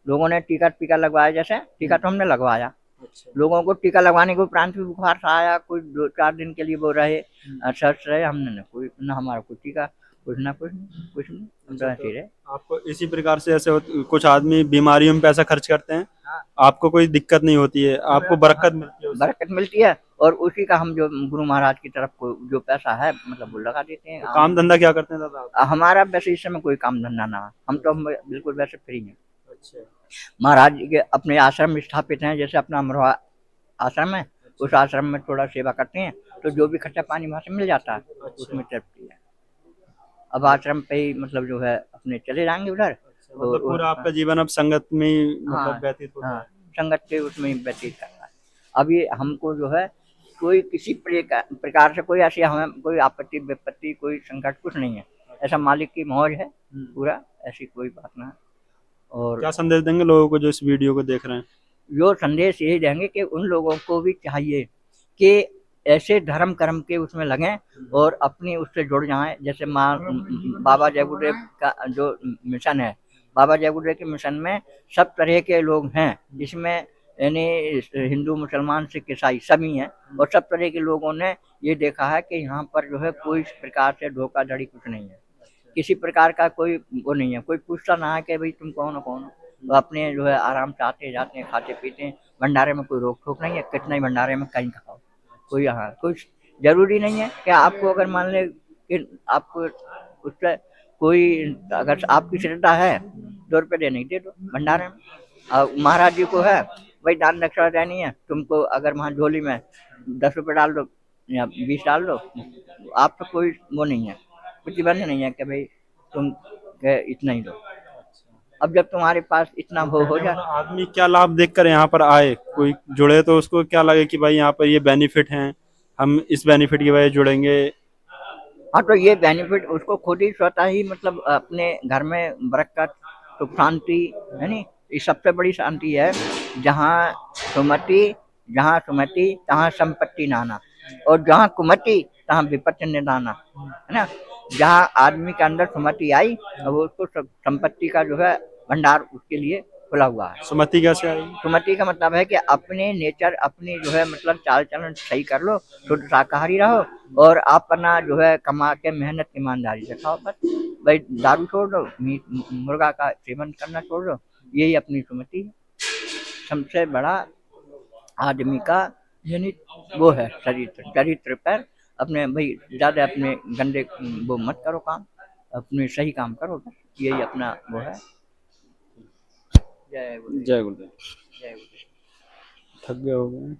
[SPEAKER 2] लोगों ने टीका लगवाया, जैसे टीका तो हमने लगवाया। लोगों को टीका लगवाने के उपरांत भी बुखार सा आया, कोई 2-4 दिन के लिए वो रहे स्वस्थ रहे, हमने न हमारा कोई टीका कुछ नहीं।
[SPEAKER 1] आपको इसी प्रकार से ऐसे कुछ आदमी बीमारियों में पैसा खर्च करते हैं, आपको कोई दिक्कत नहीं होती है, आपको बरकत
[SPEAKER 2] मिलती है और उसी का हम जो गुरु महाराज की तरफ को जो पैसा है मतलब वो लगा देते हैं।
[SPEAKER 1] काम धंधा क्या करते हैं दादा?
[SPEAKER 2] हमारा वैसे इस समय कोई काम धंधा ना, हम तो बिल्कुल वैसे फ्री हैं। महाराज जी के अपने आश्रम स्थापित हैं, जैसे अपना अमरोहा आश्रम है, उस आश्रम में थोड़ा सेवा करते हैं, तो जो भी खर्चा पानी वहाँ से मिल जाता है, उसमें तृप्ति है। अब आश्रम पे ही मतलब जो है अपने चले जाएंगे उधर।
[SPEAKER 1] मतलब पूरा आपका जीवन अब संगत में ही मतलब व्यतीत होता है?
[SPEAKER 2] संगत के उसमें व्यतीत करना है। अब ये हमको जो है कोई किसी प्रकार से कोई ऐसी हमें कोई आपत्ति विपत्ति कोई संकट कुछ नहीं है। ऐसा मालिक की मौज है पूरा, ऐसी कोई बात ना। और
[SPEAKER 1] क्या संदेश देंगे लोगों को जो इस वीडियो को देख रहे हैं?
[SPEAKER 2] जो संदेश यही देंगे कि उन लोगों को भी चाहिए कि ऐसे धर्म कर्म के उसमें लगें और अपनी उससे जुड़ जाएं। जैसे बाबा जय गुरुदेव का जो मिशन है, बाबा जय गुरुदेव के मिशन में सब तरह के लोग हैं। इसमें यानी हिंदू मुसलमान सिख ईसाई सभी हैं, और सब तरह के लोगों ने ये देखा है कि यहाँ पर जो है कोई इस प्रकार से धोखाधड़ी कुछ नहीं है, किसी प्रकार का कोई वो नहीं है, कोई पूछता ना है कि भाई तुम कौन हो कौन हो। तो अपने जो है आराम से आते जाते हैं, खाते पीते हैं, भंडारे में कोई रोक टोक नहीं है, कितना ही भंडारे में कहीं खाओ, कोई हाँ कोई जरूरी नहीं है कि आपको अगर मान ले कि आपको उससे कोई अगर आपकी श्रद्धा है 2 रुपये देने ही दे दो भंडारे में। और महाराज जी को है भाई दान दक्षिणा देनी है, तुमको अगर वहाँ झोली में 10 रुपये डाल दो या 20 डाल दो, आपका कोई वो नहीं है, प्रतिबंध नहीं है कि भाई तुम इतना ही दो। अब जब तुम्हारे पास इतना वो हो जाए,
[SPEAKER 1] आदमी क्या लाभ देखकर यहाँ पर आए, कोई जुड़े तो उसको क्या लगे कि भाई यहाँ पर ये बेनिफिट हैं, हम इस बेनिफिट की वजह से जुड़ेंगे।
[SPEAKER 2] हाँ तो ये बेनिफिट उसको खुद ही स्वतः ही मतलब अपने घर में बरकत सुख शांति है नी, ये सबसे बड़ी शांति है। सुमति जहाँ सुमति तहाँ संपत्ति नाना, और जहाँ कुमति तहाँ विपत्ति निदाना, है ना। जहाँ आदमी के अंदर सुमति आई और वो उसको संपत्ति का जो है भंडार उसके लिए खुला हुआ है।
[SPEAKER 1] सुमति कैसे आई?
[SPEAKER 2] सुमति का मतलब है कि अपने नेचर अपनी जो है मतलब चाल चलन सही कर लो, शुद्ध शाकाहारी रहो, और अपना जो है कमा के मेहनत ईमानदारी से खाओ बस। भाई दारू छोड़ दो, मीट मुर्गा का सेवन करना छोड़ दो, यही अपनी सुमति है। सबसे बड़ा आदमी का यानी वो है चरित्र पर अपने भाई ज्यादा अपने गंदे वो मत करो काम, अपने सही काम करो बस, यही अपना वो है। जय गुरुदेव।
[SPEAKER 1] जय गुरुदेव।
[SPEAKER 2] जय गुरुदेव।
[SPEAKER 1] थक गए हो गए।